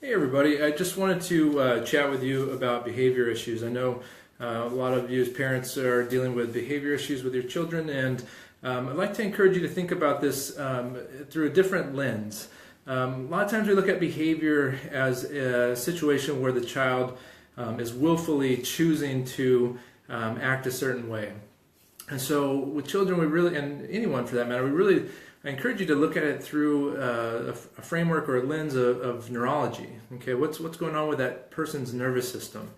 Hey everybody, I just wanted to chat with you about behavior issues. I know a lot of you as parents are dealing with behavior issues with your children, and I'd like to encourage you to think about this through a different lens. A lot of times we look at behavior as a situation where the child is willfully choosing to act a certain way. And so with children, and anyone for that matter, I encourage you to look at it through a framework or a lens of neurology. Okay, what's going on with that person's nervous system?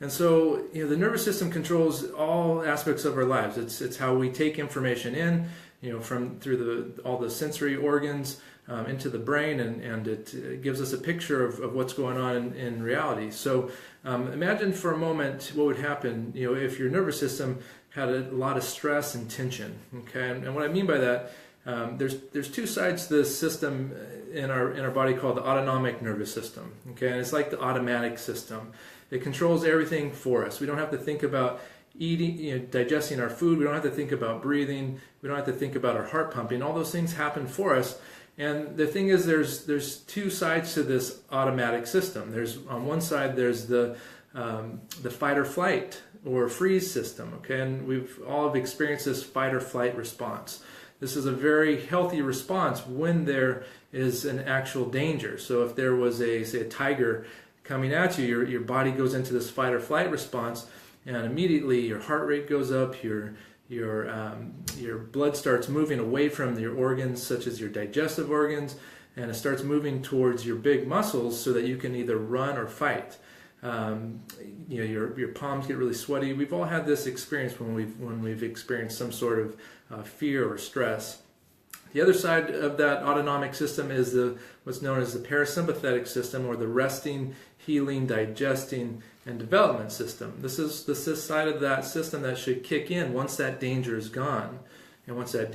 And so, the nervous system controls all aspects of our lives. It's how we take information in, from through all the sensory organs into the brain, and it gives us a picture of what's going on in reality. So, imagine for a moment what would happen, if your nervous system had a lot of stress and tension. Okay, and what I mean by that. There's two sides to this system in our body called the autonomic nervous system. Okay, and it's like the automatic system. It controls everything for us. We don't have to think about eating, digesting our food. We don't have to think about breathing. We don't have to think about our heart pumping. All those things happen for us. And the thing is, there's two sides to this automatic system. There's on one side there's the fight or flight or freeze system. Okay, and we've all have experienced this fight or flight response. This is a very healthy response when there is an actual danger. So if there was say a tiger coming at you, your body goes into this fight or flight response, and immediately your heart rate goes up, your blood starts moving away from your organs, such as your digestive organs, and it starts moving towards your big muscles so that you can either run or fight. Your palms get really sweaty. We've all had this experience when we've experienced some sort of fear or stress. The other side of that autonomic system is what's known as the parasympathetic system, or the resting, healing, digesting, and development system. This is the side of that system that should kick in once that danger is gone, and once that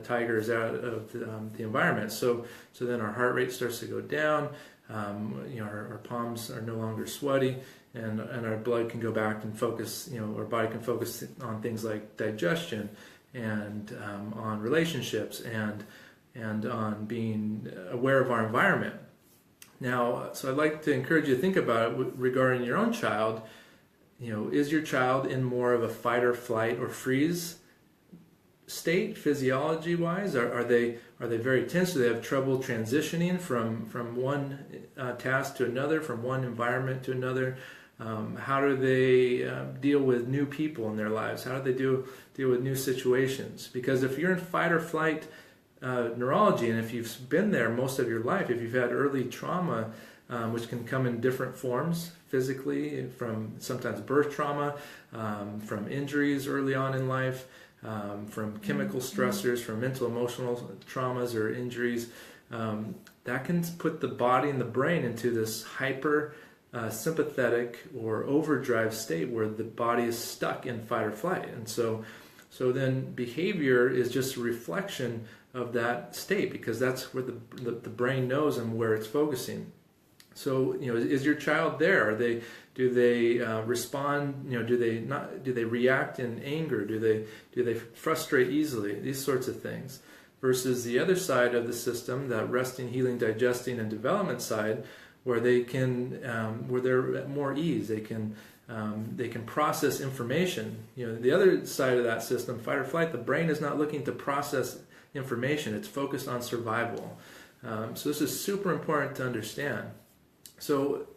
tiger is out of the environment. So then our heart rate starts to go down. Our palms are no longer sweaty, and our blood can go back and focus. Our body can focus on things like digestion, and on relationships, and on being aware of our environment. Now, so I'd like to encourage you to think about it regarding your own child. Is your child in more of a fight or flight or freeze state, physiology-wise? Are they very tense? Do they have trouble transitioning from one task to another, from one environment to another? How do they deal with new people in their lives? How do they deal with new situations? Because if you're in fight or flight neurology, and if you've been there most of your life, if you've had early trauma, which can come in different forms physically, from sometimes birth trauma, from injuries early on in life, from chemical stressors, from mental emotional traumas or injuries, that can put the body and the brain into this hyper sympathetic or overdrive state where the body is stuck in fight or flight. And so then behavior is just a reflection of that state, because that's where the brain knows and where it's focusing. So, is your child there? Do they respond? Do they react in anger? Do they frustrate easily? These sorts of things. Versus the other side of the system, that resting, healing, digesting, and development side, where they can, where they're at more ease. They can process information. The other side of that system, fight or flight, the brain is not looking to process information. It's focused on survival. So this is super important to understand. So,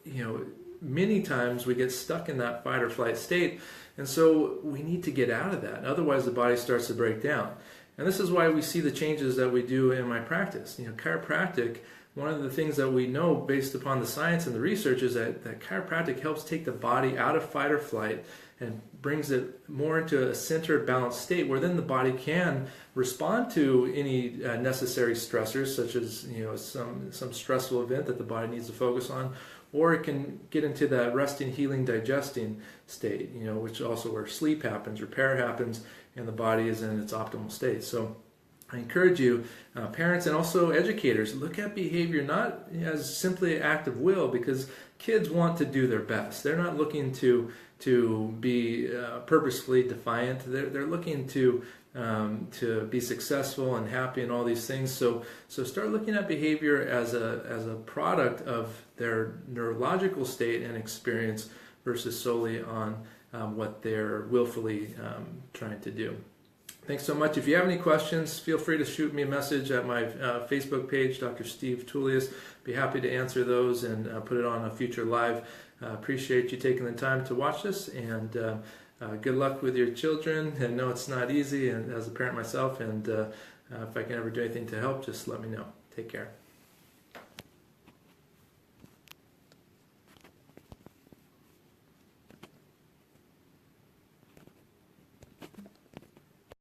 many times we get stuck in that fight or flight state, and so we need to get out of that. Otherwise, the body starts to break down. And this is why we see the changes that we do in my practice. Chiropractic, one of the things that we know based upon the science and the research is that chiropractic helps take the body out of fight or flight and brings it more into a centered, balanced state, where then the body can respond to any necessary stressors, such as some stressful event that the body needs to focus on, or it can get into that resting, healing, digesting state, which also where sleep happens, repair happens, and the body is in its optimal state. So I encourage you, parents and also educators, look at behavior not as simply an act of will, because kids want to do their best. They're not looking to be purposefully defiant. They're looking to to be successful and happy and all these things. So start looking at behavior as a product of their neurological state and experience versus solely on what they're willfully trying to do. Thanks so much. If you have any questions, feel free to shoot me a message at my Facebook page, Dr. Steve Tullius. Be happy to answer those and put it on a future live. Appreciate you taking the time to watch this, and good luck with your children. I know it's not easy, and as a parent myself, and if I can ever do anything to help, just let me know. Take care.